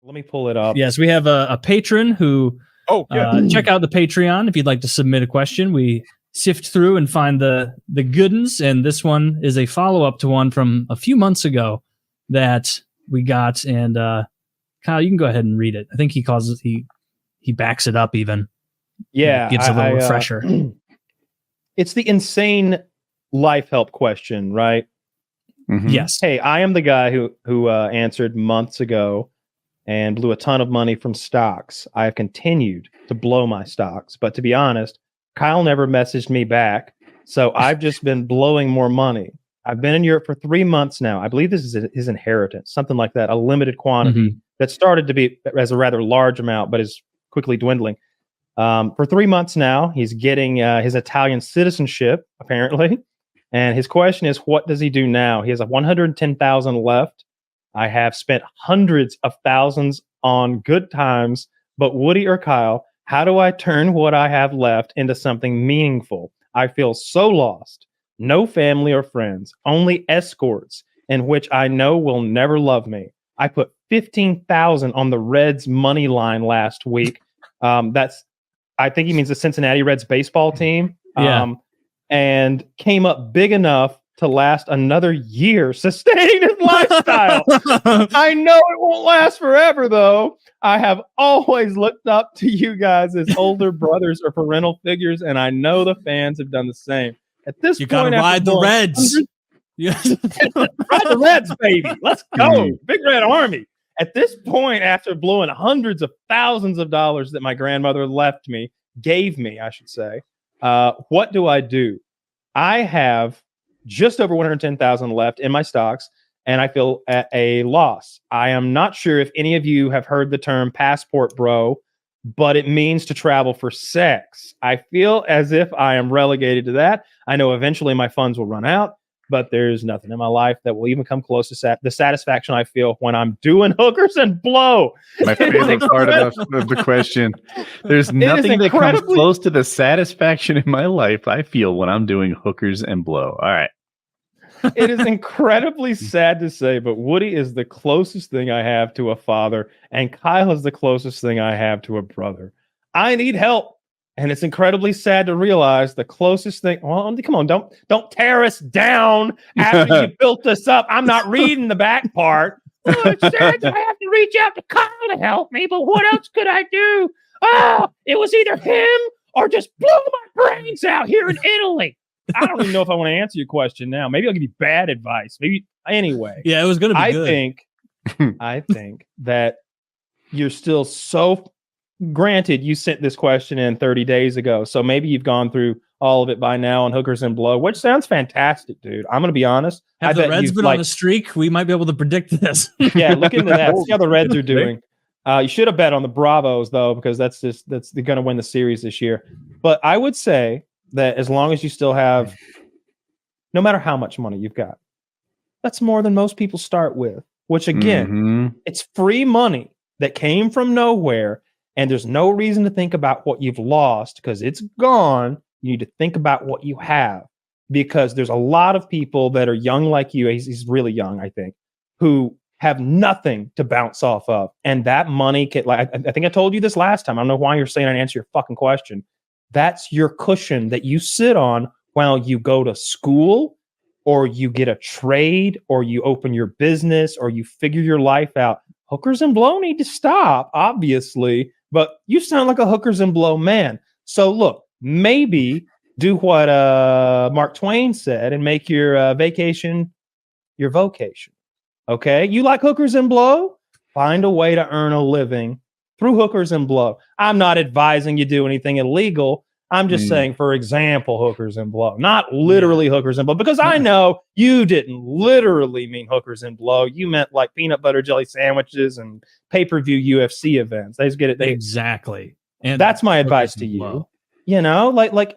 Let me pull it up. Yes, we have a patron who. Check out the Patreon if you'd like to submit a question. We sift through and find the good ones, and this one is a follow-up to one from a few months ago that we got. And Kyle, you can go ahead and read it. I think he calls it, he backs it up even. Yeah, gives a little refresher. It's the insane life help question, right? Mm-hmm. Yes. Hey, I am the guy who answered months ago and blew a ton of money from stocks. I have continued to blow my stocks, but to be honest, Kyle never messaged me back, so I've just been blowing more money. I've been in Europe for 3 months now. I believe this is his inheritance, something like that, a limited quantity that started to be as a rather large amount, but is quickly dwindling. For 3 months now, he's getting his Italian citizenship, apparently, and his question is, what does he do now? He has 110,000 left. I have spent hundreds of thousands on good times, but Woody or Kyle, how do I turn what I have left into something meaningful? I feel so lost. No family or friends, only escorts, in which I know will never love me. I put 15,000 on the Reds money line last week. I think he means the Cincinnati Reds baseball team. And came up big enough to last another year, sustaining his lifestyle. I know it won't last forever, though. I have always looked up to you guys as older brothers or parental figures, and I know the fans have done the same. At this point, gotta ride the Reds. Ride the Reds, baby. Let's go. Big Red Army. At this point, after blowing hundreds of thousands of dollars that my grandmother gave me, I should say, what do I do? I have just over 110,000 left in my stocks, and I feel at a loss. I am not sure if any of you have heard the term passport bro, but it means to travel for sex. I feel as if I am relegated to that. I know eventually my funds will run out, but there's nothing in my life that will even come close to the satisfaction I feel when I'm doing hookers and blow. My favorite part of the question. There's nothing that comes close to the satisfaction in my life I feel when I'm doing hookers and blow. All right. It is incredibly sad to say, but Woody is the closest thing I have to a father, and Kyle is the closest thing I have to a brother. I need help. And it's incredibly sad to realize the closest thing. Well, come on, don't tear us down after you built us up. I'm not reading the back part. Oh, it's sad that I have to reach out to Kyle to help me, but what else could I do? Oh, it was either him or just blew my brains out here in Italy. I don't even know if I want to answer your question now. Maybe I'll give you bad advice. Maybe anyway. Yeah, it was going to be good. I think that you're still so. Granted, you sent this question in 30 days ago, so maybe you've gone through all of it by now on hookers and blow, which sounds fantastic, dude. I'm going to be honest. Have the Reds been on a streak? We might be able to predict this. Yeah, look into that. See how the Reds are doing. You should have bet on the Bravos, though, because that's they're going to win the series this year. But I would say that as long as you still have, no matter how much money you've got, that's more than most people start with, which again, it's free money that came from nowhere. And there's no reason to think about what you've lost because it's gone. You need to think about what you have because there's a lot of people that are young like you. He's really young, I think, who have nothing to bounce off of. And that money can, like, I think I told you this last time. I don't know why you're saying I didn't answer your fucking question. That's your cushion that you sit on while you go to school or you get a trade or you open your business or you figure your life out. Hookers and blow need to stop, obviously. But you sound like a hookers and blow man. So look, maybe do what Mark Twain said and make your vacation your vocation. Okay? You like hookers and blow? Find a way to earn a living through hookers and blow. I'm not advising you do anything illegal. I'm just saying, for example, hookers and blow, not literally hookers and blow, because I know you didn't literally mean hookers and blow. You meant like peanut butter jelly sandwiches and pay-per-view UFC events. They just get it. Exactly. And that's my advice to you. Blow. You know, like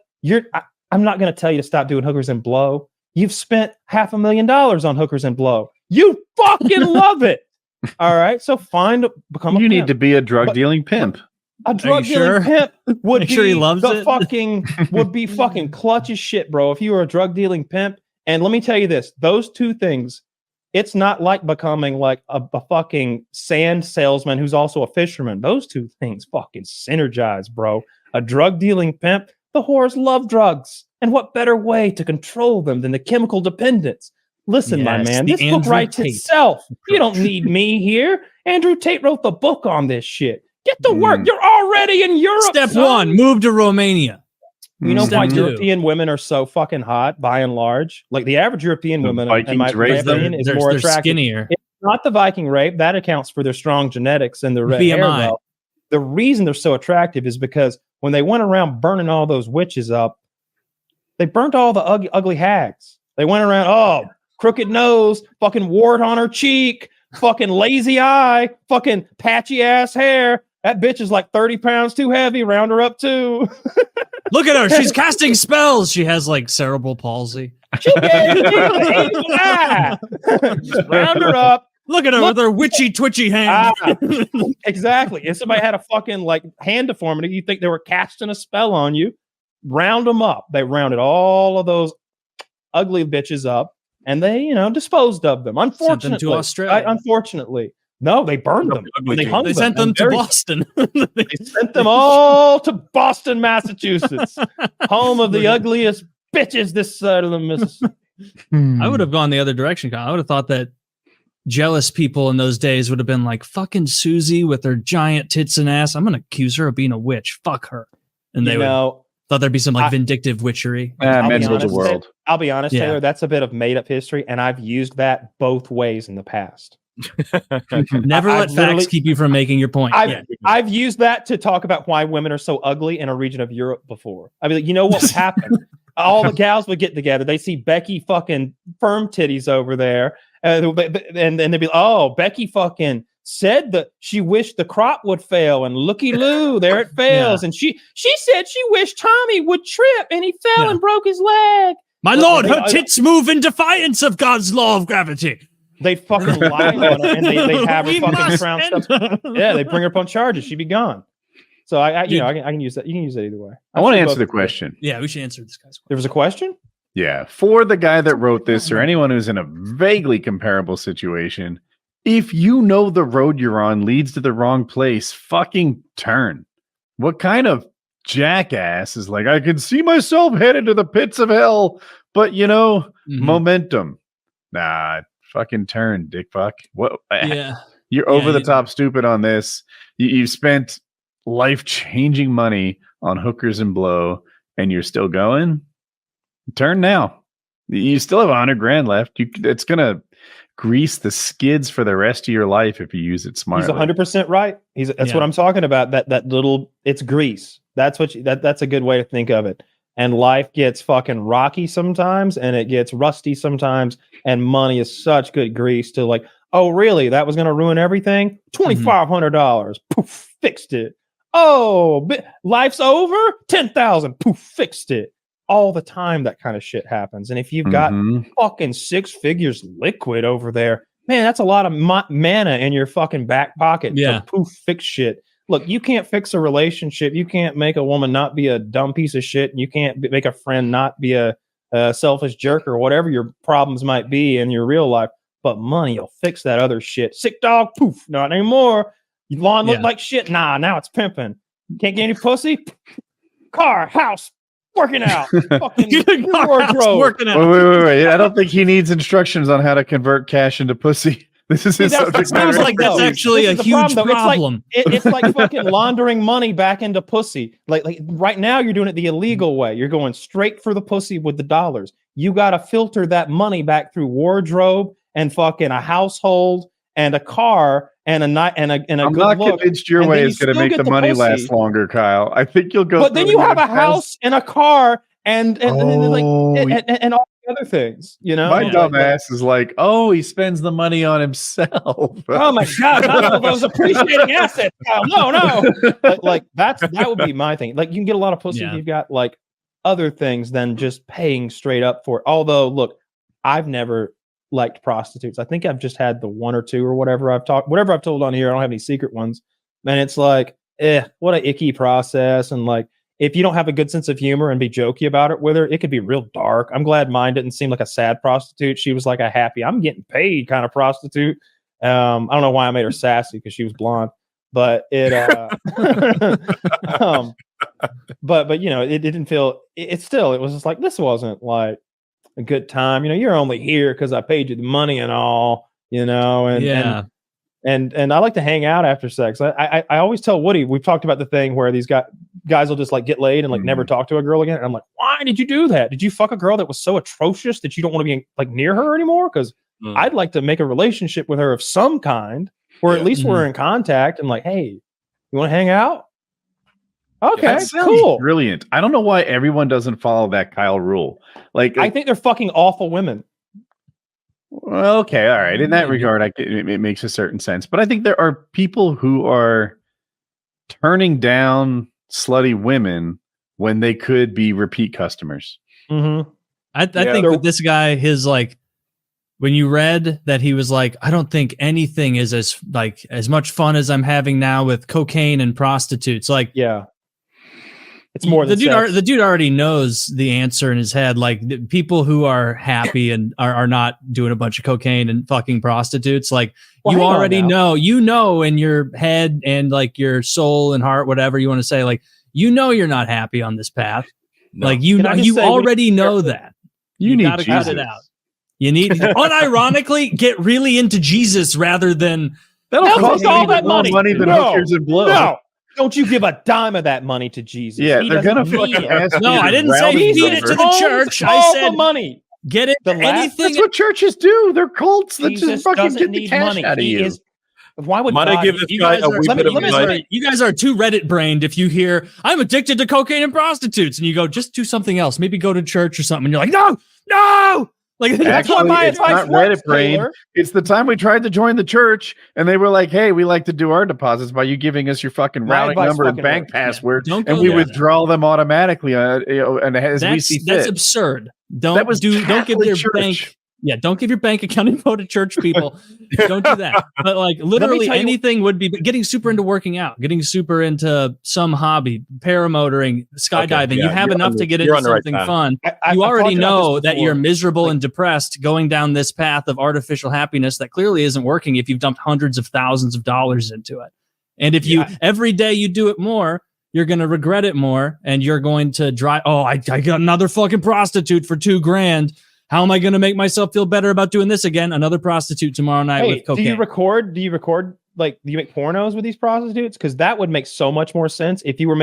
I'm not going to tell you to stop doing hookers and blow. You've spent $500,000 on hookers and blow. You fucking love it. All right. So become a You need pimp. To be a drug dealing pimp. A drug dealing pimp would be sure he loves it? would be fucking clutch as shit, bro. If you were a drug dealing pimp, and let me tell you this, those two things it's not like becoming like a fucking sand salesman who's also a fisherman. Those two things fucking synergize, bro. A drug dealing pimp, the whores love drugs. And what better way to control them than the chemical dependence? Listen, my man, this book writes itself. You don't need me here. Andrew Tate wrote the book on this shit. Get to work. You're already in Europe. Step one, move to Romania. You know why European women are so fucking hot by and large? Like the average European woman, in my opinion, is more attractive. Skinnier. It's not the Viking rape. That accounts for their strong genetics and their red hair. Well. The reason they're so attractive is because when they went around burning all those witches up, they burnt all the ugly hags. They went around, crooked nose, fucking wart on her cheek, fucking lazy eye, fucking patchy ass hair. That bitch is like 30 pounds too heavy. Round her up too. Look at her. She's casting spells. She has like cerebral palsy. She gave me Just round her up. Look at her with her witchy, twitchy hand. Exactly. If somebody had a fucking like hand deformity, you think they were casting a spell on you. Round them up. They rounded all of those ugly bitches up and they, disposed of them. Unfortunately. Sent them to Australia. Unfortunately. No, they burned them. They sent them to Boston. They sent them all to Boston, Massachusetts, home of the ugliest bitches this side of the Mississippi. I would have gone the other direction, Kyle. I would have thought that jealous people in those days would have been like, fucking Susie with her giant tits and ass. I'm going to accuse her of being a witch. Fuck her. And they thought there'd be some like vindictive witchery. Men rule the world. I'll be honest, Taylor, that's a bit of made up history. And I've used that both ways in the past. Never let facts keep you from making your point. I've used that to talk about why women are so ugly in a region of Europe before. I mean, like, you know what would happen? All the gals would get together. They see Becky fucking firm titties over there. And then they'd be like, oh, Becky fucking said that she wished the crop would fail. And looky loo, there it fails. And she said she wished Tommy would trip and he fell and broke his leg. My lord, her tits move in defiance of God's law of gravity. They'd fucking lie on her and they'd have her fucking trounced up. Yeah, they bring her up on charges. She'd be gone. So I can use that. You can use that either way. I want to answer the question. Yeah, we should answer this guy's question. There was a question? Yeah. For the guy that wrote this or anyone who's in a vaguely comparable situation, if you know the road you're on leads to the wrong place, fucking turn. What kind of jackass is like, I can see myself headed to the pits of hell, but momentum. Nah. Fucking turn, dick fuck. What? Yeah, you're over the top stupid on this. You've spent life-changing money on hookers and blow, and you're still going. Turn now. You still have $100,000 left. It's gonna grease the skids for the rest of your life if you use it smartly. He's 100% right. That's what I'm talking about. That little, it's grease. That's that's a good way to think of it. And life gets fucking rocky sometimes, and it gets rusty sometimes. And money is such good grease to like, oh, really? That was going to ruin everything? $2,500. Poof, fixed it. Oh, life's over? $10,000. Poof, fixed it. All the time that kind of shit happens. And if you've got fucking 6 figures liquid over there, man, that's a lot of mana in your fucking back pocket to poof, fix shit. Look, you can't fix a relationship. You can't make a woman not be a dumb piece of shit. And you can't make a friend not be a selfish jerk or whatever your problems might be in your real life. But money will fix that other shit. Sick dog, poof, not anymore. Your lawn look like shit. Nah, now it's pimping. Can't get any pussy. Car, house, working out. Fucking wardrobe. Working out. Wait. I don't think he needs instructions on how to convert cash into pussy. This is his subject. Sounds like that's actually a huge problem. It's like fucking laundering money back into pussy. Like right now, you're doing it the illegal way. You're going straight for the pussy with the dollars. You got to filter that money back through wardrobe and fucking a household and a car and a night and a I'm good not look. Convinced your way is going to make the money pussy last longer, Kyle. I think you'll go. But then you have a house and a car and all the other things, My dumb ass is like, oh, he spends the money on himself. Oh my god, not all those appreciating assets. No. Like that would be my thing. Like you can get a lot of pussy if you've got like other things than just paying straight up for it. Although, look, I've never liked prostitutes. I think I've just had the one or two or whatever I've told on here. I don't have any secret ones. And it's like, what an icky process. And like, if you don't have a good sense of humor and be jokey about it with her, it could be real dark. I'm glad mine didn't seem like a sad prostitute. She was like a happy, I'm getting paid kind of prostitute. I don't know why I made her sassy because she was blonde, but it, but you know, it didn't feel, it still, it was just like, this wasn't like a good time. You know, you're only here because I paid you the money and all, you know, and I like to hang out after sex. I always tell Woody, we've talked about the thing where these guys will just like get laid and like never talk to a girl again. And I'm like, why did you do that? Did you fuck a girl that was so atrocious that you don't want to be like near her anymore? Because I'd like to make a relationship with her of some kind, or at least we're in contact and like, hey, you want to hang out? Okay, cool. Brilliant. I don't know why everyone doesn't follow that Kyle rule. Like, I think they're fucking awful women. Well, okay, all right. In that regard, it makes a certain sense. But I think there are people who are turning down slutty women when they could be repeat customers. I think with this guy, his like, when you read that he was like, I don't think anything is as much fun as I'm having now with cocaine and prostitutes. Like, it's more than the dude already knows the answer in his head. Like, the people who are happy and are not doing a bunch of cocaine and fucking prostitutes, like, you already know, in your head and like your soul and heart, whatever you want to say, like, you know, you're not happy on this path. No. Like, you already know that. You need to cut it out. You need unironically get really into Jesus rather than that'll cost all that money than hookers and blow. No. Don't you give a dime of that money to Jesus. Yeah, they're going to fucking ask you. No, I didn't say feed it to the church. I said money. Get it. Anything. That's what churches do. They're cults that just fucking get the cash out of you. Why would I give this guy a wee bit of money? You guys are too Reddit brained. If you hear I'm addicted to cocaine and prostitutes, and you go, just do something else. Maybe go to church or something. And you're like, no. Like, that's what my advice was. Reddit brain. It's the time we tried to join the church, and they were like, "Hey, we like to do our deposits by you giving us your fucking routing number and bank password, and we withdraw them automatically." And as we see fit. That's absurd. Don't give your bank. Yeah, don't give your bank account info to church people. Don't do that. But like, literally anything would be getting super into working out, getting super into some hobby, paramotoring, skydiving. Okay, you have enough to get into something fun. You already know that you're miserable and depressed going down this path of artificial happiness that clearly isn't working if you've dumped hundreds of thousands of dollars into it. And if you every day you do it more, you're going to regret it more, and you're going to drive. Oh, I got another fucking prostitute for $2,000. How am I going to make myself feel better about doing this again? Another prostitute tomorrow night with cocaine. Do you record like, do you make pornos with these prostitutes? Because that would make so much more sense if you were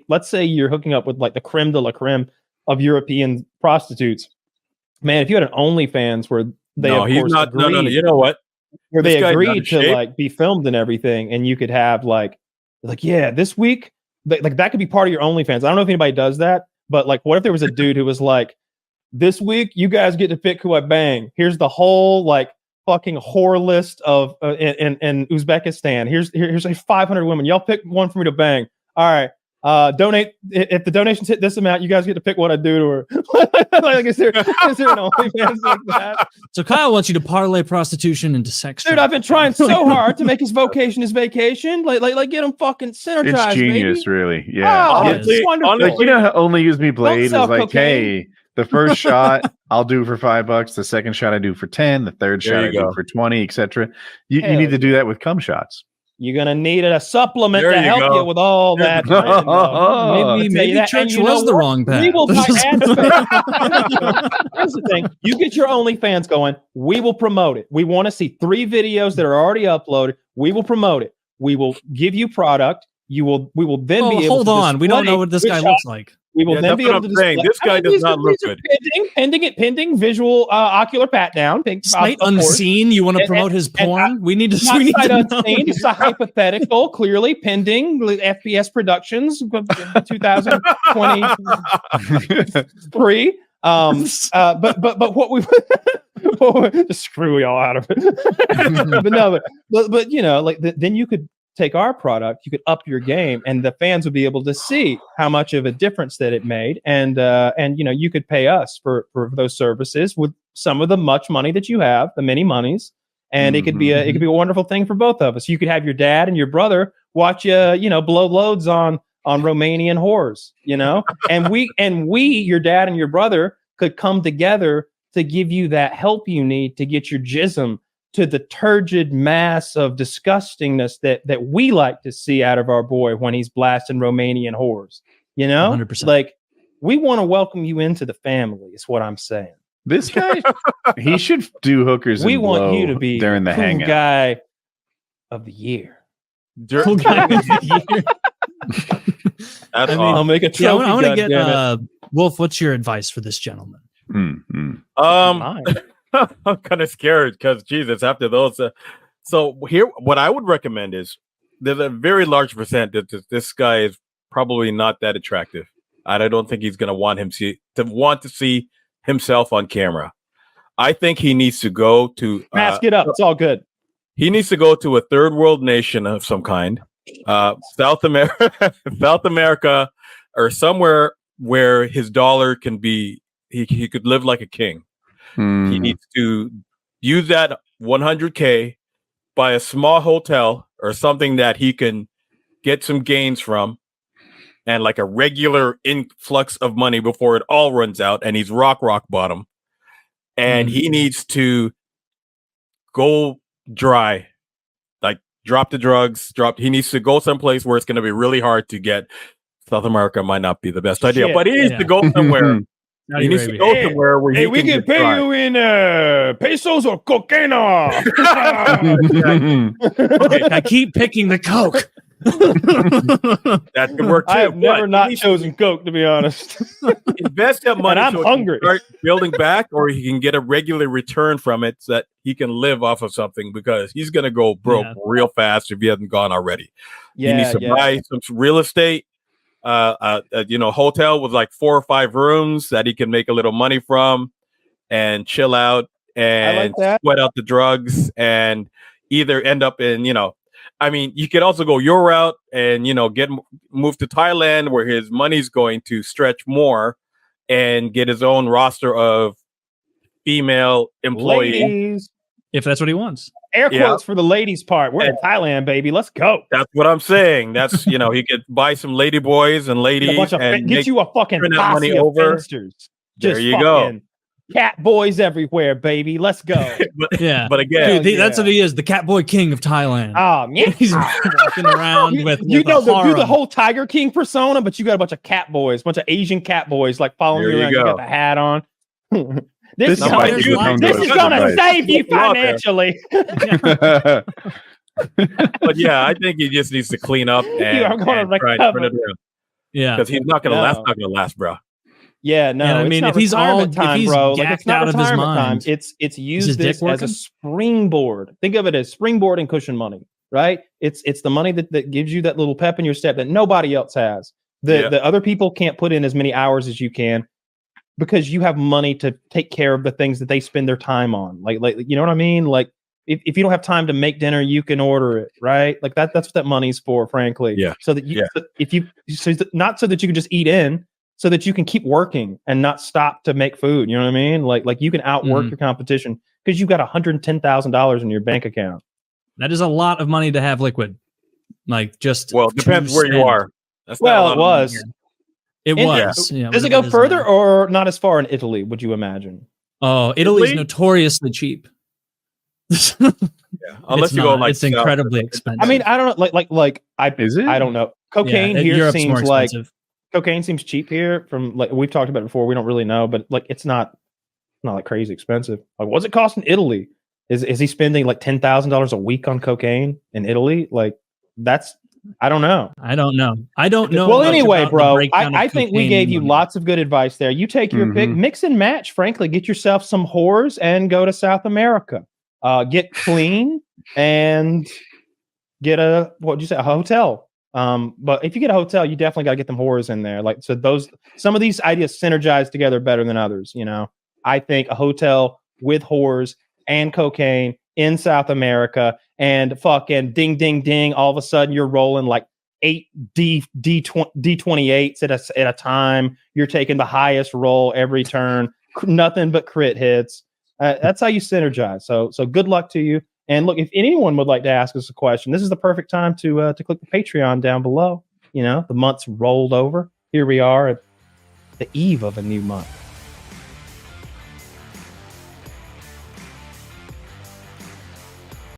let's say you're hooking up with like the creme de la creme of European prostitutes. Man, if you had an OnlyFans where they agreed, you know what? Where they agreed to like be filmed and everything, and you could have like this week, like that could be part of your OnlyFans. I don't know if anybody does that, but like, what if there was a dude who was like, this week, you guys get to pick who I bang. Here's the whole like fucking whore list of in Uzbekistan. Here's like 500 women. Y'all pick one for me to bang. All right. Donate. If the donations hit this amount, you guys get to pick what I do to her. Like, is there an OnlyFans like that? So Kyle wants you to parlay prostitution into sex. Dude, I've been trying so hard to make his vocation his vacation. Like get him fucking synergized. It's genius, baby. Really. Yeah. Oh, it's wonderful. Like, you know how Only Use Me Blade is like, cocaine. Hey. The first shot I'll do for $5. The second shot I do for 10. The third shot I do for 20, etc. You need to do that with cum shots. You're gonna need a supplement to help you with all that. Maybe church was the wrong path. We will Here's the thing: you get your OnlyFans going. We will promote it. We want to see 3 videos that are already uploaded. We will promote it. We will give you product. We will then be able. Hold on, we don't know what this guy looks like. We will then be able to display. This guy does not look good. Pending visual ocular pat down. Sight unseen. You want to promote his porn? We need to. Sight unseen. It's a hypothetical. Clearly pending. FPS Productions, 2023. But what we just screw y'all out of it. but you know, like then you could take our product, you could up your game, and the fans would be able to see how much of a difference that it made, and you know, you could pay us for those services with some of the much money that you have, the many monies, and it could be a wonderful thing for both of us. You could have your dad and your brother watch you know, blow loads on on Romanian whores, you know? And we, your dad and your brother could come together to give you that help you need to get your jism to the turgid mass of disgustingness that we like to see out of our boy when he's blasting Romanian whores. You know, 100%. Like we want to welcome you into the family. Is what I'm saying. This guy, he should do hookers. We and want blow you to be during the cool hangout. guy of the year. Cool guy of the year. That's I'll make a trophy. I want to get goddammit. Wolf. What's your advice for this gentleman? Mine. I'm kind of scared because Jesus, after those. So here, what I would recommend is there's a very large percent that this guy is probably not that attractive. I don't think he's going to want to see himself on camera. I think he needs to go to Mask it up. It's all good. He needs to go to a third world nation of some kind, South America, or somewhere where his dollar can be. He could live like a king. He needs to use that 100K, buy a small hotel or something that he can get some gains from, and like a regular influx of money before it all runs out, and he's rock bottom. And he needs to go dry, like drop the drugs, he needs to go someplace where it's going to be really hard to get. South America might not be the best idea, but he needs to go somewhere. He needs to go somewhere where we can pay you in pesos or cocaine. I keep picking the Coke. That could work too. I've never not chosen Coke, to be honest. Invest that money. And I'm hungry. Start building back, or he can get a regular return from it so that he can live off of something, because he's going to go broke real fast if he hasn't gone already. He needs to buy some real estate. Hotel with like 4 or 5 rooms that he can make a little money from and chill out and sweat out the drugs, and either end up in, you could also go your route and, move to Thailand where his money's going to stretch more and get his own roster of female employees. Ladies. If that's what he wants. Air quotes for the ladies part. We're in Thailand, baby. Let's go. That's what I'm saying. That's, he could buy some lady boys and ladies and get you a fucking posse of finsters. There you go. Cat boys everywhere, baby. Let's go. But again, dude, that's what he is, the cat boy king of Thailand. Oh, yeah. He's walking around with do the whole Tiger King persona, but you got a bunch of cat boys, bunch of Asian cat boys like following you around. You got the hat on. This is going to save you financially. But yeah, I think he just needs to clean up and try to turn it around. Yeah, because he's not going to last. Not going to last, bro. Yeah, no. And I mean, if he's gacked out of his mind, it's used this as a springboard. Think of it as springboard and cushion money, right? It's the money that gives you that little pep in your step that nobody else has. The other people can't put in as many hours as you can, because you have money to take care of the things that they spend their time on. Like you know what I mean? Like if you don't have time to make dinner, you can order it, right? Like that's what that money's for, frankly. Yeah. So that not so that you can just eat in, so that you can keep working and not stop to make food. You know what I mean? Like you can outwork your competition because you've got $110,000 in your bank account. That is a lot of money to have liquid. Like just it depends where you are. That's not it was. It was. Yeah. Does it go further or not as far in Italy, would you imagine? Oh, Italy's notoriously cheap. Unless you go it's incredibly expensive. I mean, I don't know. I don't know. Cocaine here Europe's seems like cocaine seems cheap here. From like we've talked about it before, we don't really know, but like it's not like crazy expensive. Like, what's it cost in Italy? Is he spending like $10,000 a week on cocaine in Italy? Like that's. I don't know. I don't know. Well, anyway, bro, I think we gave you lots of good advice there. You take your pick, mix and match. Frankly, get yourself some whores and go to South America. Get clean and get a hotel. But if you get a hotel, you definitely got to get them whores in there. Like some of these ideas synergize together better than others. I think a hotel with whores and cocaine in South America, and fucking ding, ding, ding. All of a sudden, you're rolling like 8 D28s at a time. You're taking the highest roll every turn. Nothing but crit hits. That's how you synergize. So good luck to you. And look, if anyone would like to ask us a question, this is the perfect time to click the Patreon down below. You know, the month's rolled over. Here we are at the eve of a new month.